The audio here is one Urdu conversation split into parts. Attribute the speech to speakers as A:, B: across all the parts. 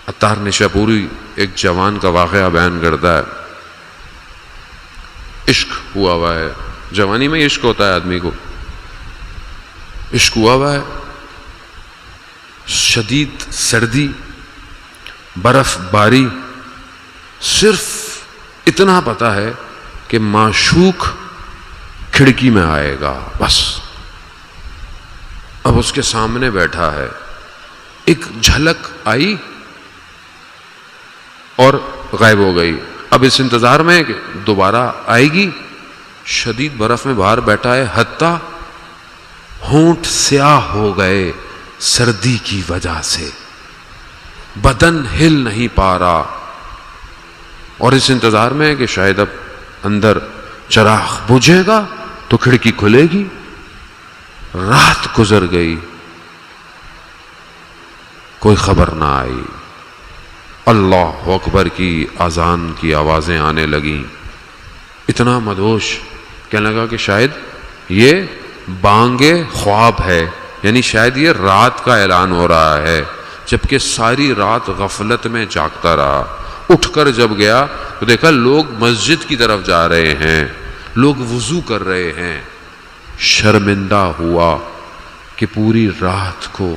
A: عطار نشاپوری ایک جوان کا واقعہ بیان کرتا ہے. عشق ہوا ہے، جوانی میں عشق ہوتا ہے، آدمی کو عشق ہوا ہے، شدید سردی، برف باری، صرف اتنا پتا ہے کہ معشوق کھڑکی میں آئے گا بس. اب اس کے سامنے بیٹھا ہے، ایک جھلک آئی اور غائب ہو گئی. اب اس انتظار میں ہے کہ دوبارہ آئے گی. شدید برف میں باہر بیٹھا ہے، حتیٰ ہونٹ سیاہ ہو گئے سردی کی وجہ سے، بدن ہل نہیں پا رہا، اور اس انتظار میں ہے کہ شاید اب اندر چراغ بجھے گا تو کھڑکی کھلے گی. رات گزر گئی، کوئی خبر نہ آئی. اللہ اکبر کی اذان کی آوازیں آنے لگیں. اتنا مدہوش، کہنے لگا کہ شاید یہ بانگ خواب ہے، یعنی شاید یہ رات کا اعلان ہو رہا ہے. جبکہ ساری رات غفلت میں جاگتا رہا. اٹھ کر جب گیا تو دیکھا لوگ مسجد کی طرف جا رہے ہیں، لوگ وضو کر رہے ہیں. شرمندہ ہوا کہ پوری رات کو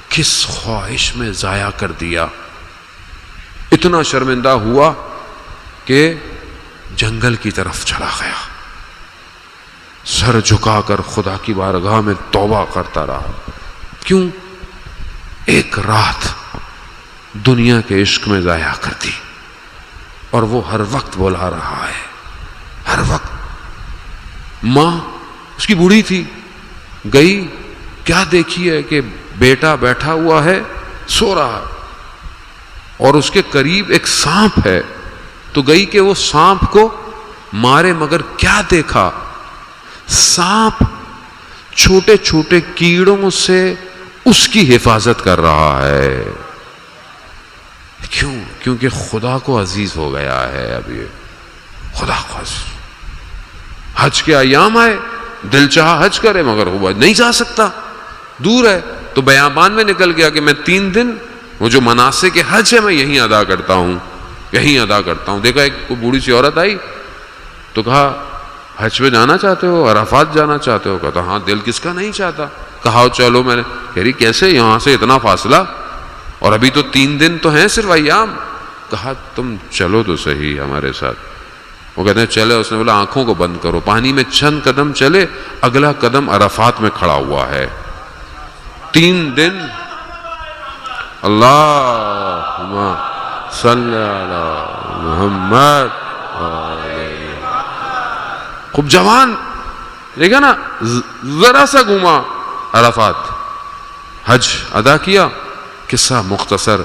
A: کس خواہش میں ضائع کر دیا. اتنا شرمندہ ہوا کہ جنگل کی طرف چلا گیا. سر جھکا کر خدا کی بارگاہ میں توبہ کرتا رہا. کیوں؟ ایک رات دنیا کے عشق میں ضائع کر دی، اور وہ ہر وقت بلا رہا ہے، ہر وقت. ماں اس کی بوڑھی تھی، گئی، کیا دیکھی ہے کہ بیٹا بیٹھا ہوا ہے، سو رہا، اور اس کے قریب ایک سانپ ہے. تو گئی کہ وہ سانپ کو مارے، مگر کیا دیکھا؟ سانپ چھوٹے چھوٹے کیڑوں سے اس کی حفاظت کر رہا ہے. کیوں؟ کیونکہ خدا کو عزیز ہو گیا ہے. اب یہ خدا کو عزیز. حج کے ایام آئے، دل چاہا حج کرے، مگر وہ نہیں جا سکتا، دور ہے. تو بیابان میں نکل گیا کہ میں 3 دن وہ جو مناسک حج ہے میں یہیں ادا کرتا ہوں، یہیں ادا کرتا ہوں. دیکھا ایک بوڑھی سی عورت آئی تو کہا حج پہ جانا چاہتے ہو، عرفات جانا چاہتے ہو؟ کہتا ہاں، دل کس کا نہیں چاہتا. کہا چلو. میں نے کہہ رہی کیسے، یہاں سے اتنا فاصلہ، اور ابھی تو 3 دن تو ہیں صرف ایام. کہا تم چلو تو صحیح ہمارے ساتھ. وہ کہتے ہیں چلے. اس نے بولا آنکھوں کو بند کرو. پانی میں چند قدم چلے، اگلا قدم عرفات میں کھڑا ہوا ہے. 3 دن. اللہم صلی علی محمد. خوب جوان، دیکھا نا، ذرا سا گھوما عرفات، حج ادا کیا. قصہ مختصر.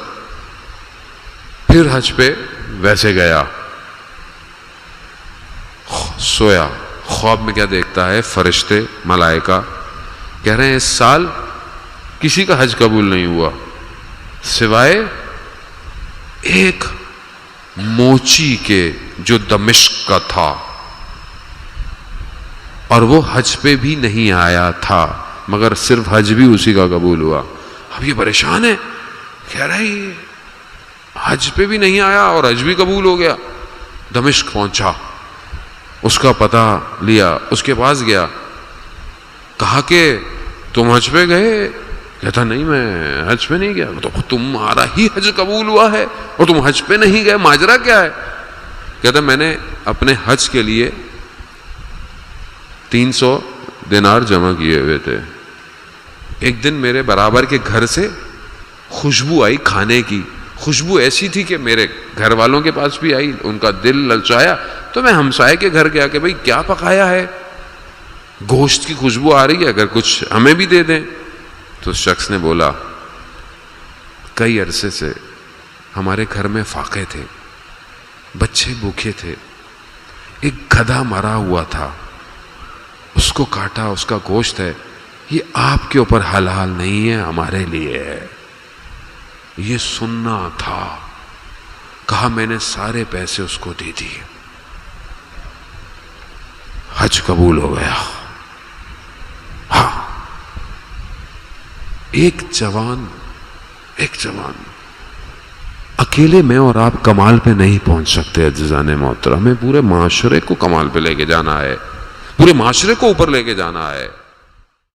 A: پھر حج پہ ویسے گیا، سویا. خواب میں کیا دیکھتا ہے؟ فرشتے، ملائکہ کہہ رہے ہیں اس سال کسی کا حج قبول نہیں ہوا سوائے ایک موچی کے جو دمشق کا تھا، اور وہ حج پہ بھی نہیں آیا تھا، مگر صرف حج بھی اسی کا قبول ہوا. اب یہ پریشان ہے، کہہ رہا ہے یہ حج پہ بھی نہیں آیا اور حج بھی قبول ہو گیا. دمشق پہنچا، اس کا پتہ لیا، اس کے پاس گیا. کہا کہ تم حج پہ گئے؟ کہتا نہیں، میں حج پہ نہیں گیا. تو تمہارا ہی حج قبول ہوا ہے اور تم حج پہ نہیں گئے، ماجرا کیا ہے؟ کہتا میں نے اپنے حج کے لیے 300 دینار جمع کیے ہوئے تھے. ایک دن میرے برابر کے گھر سے خوشبو آئی کھانے کی. خوشبو ایسی تھی کہ میرے گھر والوں کے پاس بھی آئی، ان کا دل للچایا. تو میں ہمسائے کے گھر گیا کہ بھئی کیا پکایا ہے، گوشت کی خوشبو آ رہی ہے، اگر کچھ ہمیں بھی دے دیں. تو اس شخص نے بولا کئی عرصے سے ہمارے گھر میں فاقے تھے، بچے بھوکے تھے، ایک گدھا مرا ہوا تھا، اس کو کاٹا، اس کا گوشت ہے، یہ آپ کے اوپر حلال نہیں ہے، ہمارے لیے ہے. یہ سننا تھا. کہا میں نے سارے پیسے اس کو دے دیے، حج قبول ہو گیا. ہاں، ایک جوان اکیلے میں اور آپ کمال پہ نہیں پہنچ سکتے عزیزان محترم، ہمیں پورے معاشرے کو کمال پہ لے کے جانا ہے، پورے معاشرے کو اوپر لے کے جانا ہے۔